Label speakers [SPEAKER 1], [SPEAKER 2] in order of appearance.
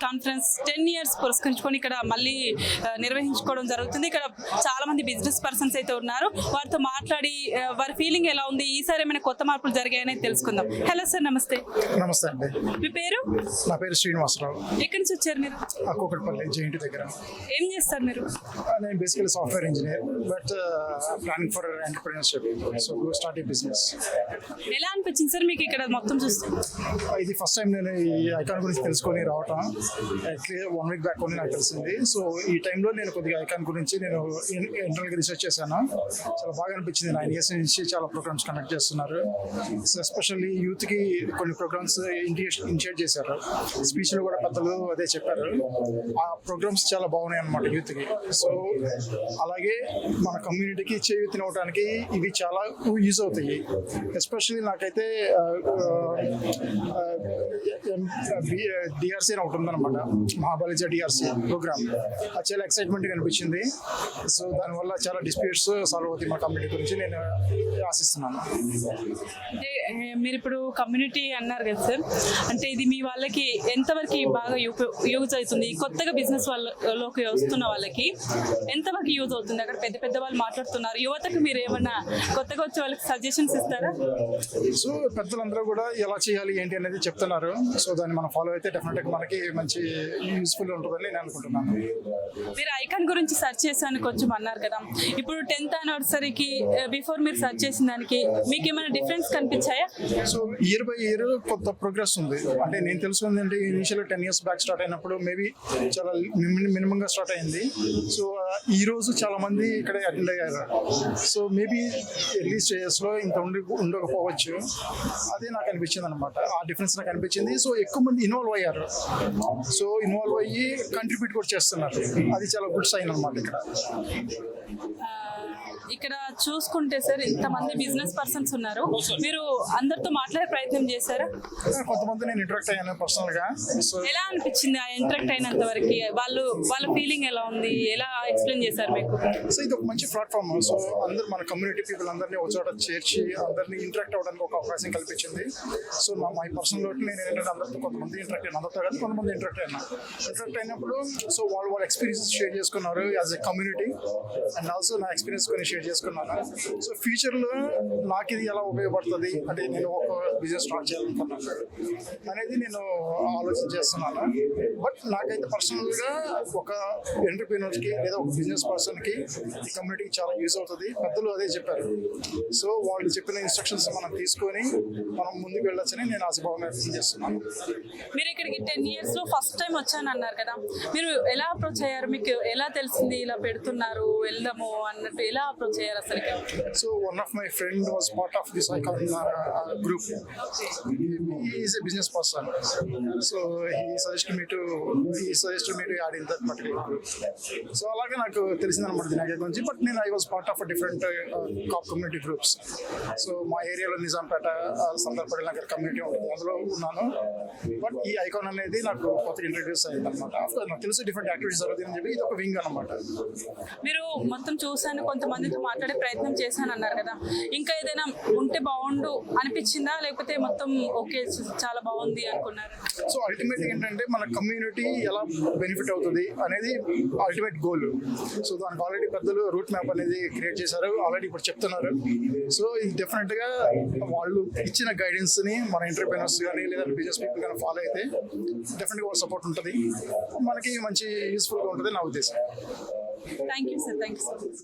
[SPEAKER 1] Conference 10 years పురస్కరించుకొని ఇక్కడ మళ్ళీ నిర్వహించుకోవడం జరుగుతుంది. ఇక్కడ చాలా మంది బిజినెస్ పర్సన్స్ అయితే ఉన్నారు. వారితో మాట్లాడి వారి ఫీలింగ్ ఎలా ఉంది, ఈసారి ఏమైనా కొత్త మార్పులు జరిగాయని తెలుసుకుందాం. హలో సార్, నమస్తే.
[SPEAKER 2] నమస్తే అండి.
[SPEAKER 1] మీ పేరు?
[SPEAKER 2] నా పేరు శ్రీనివాసరావు.
[SPEAKER 1] ఎక్కడి నుంచి వచ్చారు మీరు?
[SPEAKER 2] కూకట్పల్లి జేఎన్టీ దగ్గర.
[SPEAKER 1] ఏం చేస్తారు మీరు?
[SPEAKER 2] నేను basically software engineer, but planning for entrepreneurship. So start A business.
[SPEAKER 1] ఎలా అనిపించింది సార్ మీకు ఇక్కడ మొత్తం చూస్తే?
[SPEAKER 2] ఇది ఫస్ట్ టైం నేను ఈ ఐకాన్ గురించి తెలుసుకొని రావటం. యాక్చువల్లీ 1 week బ్యాక్ ఓన్లీ నాకు తెలిసింది. సో ఈ టైంలో నేను కొద్దిగా ఐకాన్ గురించి నేను ఇంటర్నల్గా రీసెర్చ్ చేశాను. చాలా బాగా అనిపించింది. 9 years నుంచి చాలా ప్రోగ్రామ్స్ కండక్ట్ చేస్తున్నారు. సో ఎస్పెషల్లీ యూత్కి కొన్ని ప్రోగ్రామ్స్ ఇనిషియేట్ చేశారు. స్పీచ్లో కూడా పెద్దలు అదే చెప్పారు. ఆ ప్రోగ్రామ్స్ చాలా బాగున్నాయి అన్నమాట యూత్కి. సో అలాగే మన కమ్యూనిటీకి చేయూతనివ్వడానికి ఇవి చాలా యూజ్ అవుతాయి. ఎస్పెషల్లీ నాకైతే డిఆర్సీ అని ఒకటి ఉందన్నమాట, మహాబలిజ డిఆర్సీ ప్రోగ్రామ్. అది చాలా ఎక్సైట్మెంట్గా అనిపించింది. సో దానివల్ల చాలా డిస్ప్యూట్స్ సాల్వ్ అవుతాయి మా కమ్యూనిటీ గురించి నేను ఆశిస్తున్నాను.
[SPEAKER 1] అంటే మీరు ఇప్పుడు కమ్యూనిటీ అన్నారు కదా సార్, అంటే ఇది మీ వాళ్ళకి ఎంతవరకు బాగా యూజ్ అవుతుంది? కొత్తగా బిజినెస్ వాళ్ళలోకి వస్తున్న వాళ్ళకి ఎంతవరకు యూజ్ అవుతుంది? అక్కడ పెద్ద పెద్ద వాళ్ళు మాట్లాడుతున్నారు. యువతకు మీరు ఏమన్నా కొత్తగా వచ్చే వాళ్ళకి సజెషన్స్ ఇస్తారా?
[SPEAKER 2] సో పెద్దలందరూ కూడా ఎలా చేయాలి ఏంటి అనేది చెప్తున్నారు. సో దాన్ని మనం ఫాలో అయితే డెఫినెట్గా మనకి మంచి యూస్ఫుల్ ఉంటుందని నేను అనుకుంటున్నాను.
[SPEAKER 1] మీరు ఐకాన్ గురించి సెర్చ్ చేశాను కొంచెం అన్నారు కదా, ఇప్పుడు 10th anniversary బిఫోర్ మీరు సెర్చ్ చేసిన దానికి మీకు ఏమైనా డిఫరెన్స్ కనిపించాయా?
[SPEAKER 2] సో ఇయర్ బై ఇయర్ కొత్త ప్రోగ్రెస్ ఉంది. అంటే నేను తెలుసుకుంది అంటే ఇనిషియల్ 10 years బ్యాక్ స్టార్ట్ అయినప్పుడు మేబీ చాలా మినిమంగా స్టార్ట్ అయింది. సో ఈ రోజు చాలా మంది ఇక్కడ అటెండ్ అయ్యారు. సో మేబీ ఎర్లీ స్టేజెస్లో ఇంత ఉండకపోవచ్చు. అదే నాకు అనిపించింది అనమాట. ఆ డిఫరెన్స్ నాకు అనిపించింది. సో ఎక్కువ మంది ఇన్వాల్వ్ అయ్యారు. సో ఇన్వాల్వ్ అయ్యి కంట్రిబ్యూట్ కూడా చేస్తున్నారు. అది చాలా గుడ్ సైన్ అనమాట.
[SPEAKER 1] ఇక్కడ చూసుకుంటే సార్ ఇంతమంది బిజినెస్ పర్సన్స్ ఉన్నారు. మీరు అందరితో మాట్లాడే ప్రయత్నం చేశారా?
[SPEAKER 2] కొంతమంది నేను ఇంటరాక్ట్ అయ్యాను పర్సనల్ గా. సో
[SPEAKER 1] ఎలా అనిపించింది ఆ ఇంటరాక్ట్ అయినంత వరకు? వాళ్ళ ఫీలింగ్ ఎలా ఉంది? ఎలా ఎక్స్ప్లెయిన్ చేశారు మీకు?
[SPEAKER 2] సో ఇది ఒక మంచి ప్లాట్ఫామ్. సో అందరూ మన కమ్యూనిటీ పీపుల్ అందరినీ ఒక చోట చేర్చి అందరినీ ఇంటరాక్ట్ అవ్వడానికి ఒక అవకాశం కల్పించింది. సో మై పర్సనల్ నేను ఏంటంటే అందరితో కొంతమంది ఇంటరాక్ట్ అయ్యాను, అందరితో కానీ కొంతమంది ఇంటరాక్ట్ అయినప్పుడు సో వాళ్ళ ఎక్స్పీరియన్సెస్ షేర్ చేసుకున్నారు as a community. And also నా ఎక్స్పీరియన్స్ కొన్ని షేర్ చేసుకున్నాను. సో ఫ్యూచర్లో నాకు ఇది ఎలా ఉపయోగపడుతుంది, అంటే నేను ఒక బిజినెస్ స్టార్ట్ చేయాలనుకున్నాను అనేది నేను ఆలోచన చేస్తున్నాను. బట్ నాకైతే పర్సనల్గా ఒక ఎంటర్‌ప్రెన్యూర్కి లేదా ఒక బిజినెస్ పర్సన్కి ఈ కమ్యూనిటీకి చాలా యూజ్ అవుతుంది. పెద్దలు అదే చెప్పారు. సో వాళ్ళు చెప్పిన ఇన్స్ట్రక్షన్స్ మనం తీసుకొని మనం ముందుకు వెళ్ళొచ్చని నేను ఆశభావం వ్యక్తం చేస్తున్నాను.
[SPEAKER 1] మీరు ఇక్కడికి 10 years ఫస్ట్ టైం వచ్చాను అన్నారు కదా, మీరు ఎలా అప్రోచ్ అయ్యారు? మీకు ఎలా తెలిసింది ఇలా పెడుతున్నారు వెళ్దాము అన్నట్టు? ఎలా అప్రోచ్ అయ్యారు అసలు?
[SPEAKER 2] So one of my friend was part of this icon group. He is a business person. So he suggested me to add in that particular group. So అలాగే నాకు తెలిసింది అనమాట దీని గురించి. బట్ నేను I was part of a different community groups. So మా ఏరియాలో Nizampet, సందర్పల్లి Nagar community ఉంటుంది, అందులో ఉన్నాను. బట్ ఈ ఐకాన్ అనేది నాకు కొత్తగా ఇంట్రడ్యూస్ అయింది అనమాట. నాకు తెలిసి డిఫరెంట్ యాక్టివిటీస్ జరుగుతుందని చెప్పి ఇది ఒక వింగ్ అనమాట.
[SPEAKER 1] మీరు మొత్తం చూసాను, కొంతమందితో మాట్లాడే ప్రయత్నం చేశాను అన్నారు కదా, ఇంకా ఏదైనా ఉంటే బాగుండు అనిపించిందా, లేకపోతే మొత్తం ఓకే చాలా బాగుంది అనుకున్నారు?
[SPEAKER 2] సో అల్టిమేట్ ఏంటంటే మన కమ్యూనిటీ ఎలా బెనిఫిట్ అవుతుంది అనేది అల్టిమేట్ గోల్. సో దానికి ఆల్రెడీ పెద్దలు రూట్ మ్యాప్ అనేది క్రియేట్ చేశారు, ఆల్రెడీ ఇప్పుడు చెప్తున్నారు. సో ఇది డెఫినెట్గా వాళ్ళు ఇచ్చిన గైడెన్స్ని మన ఎంటర్‌ప్రెన్యూర్స్ కానీ లేదా బిజినెస్ పీపుల్ కానీ ఫాలో అయితే డెఫినెట్గా వాళ్ళ సపోర్ట్ ఉంటుంది, మనకి మంచి యూస్ఫుల్గా ఉంటుంది నా ఉద్దేశం.
[SPEAKER 1] Thank you sir. Thank you so much.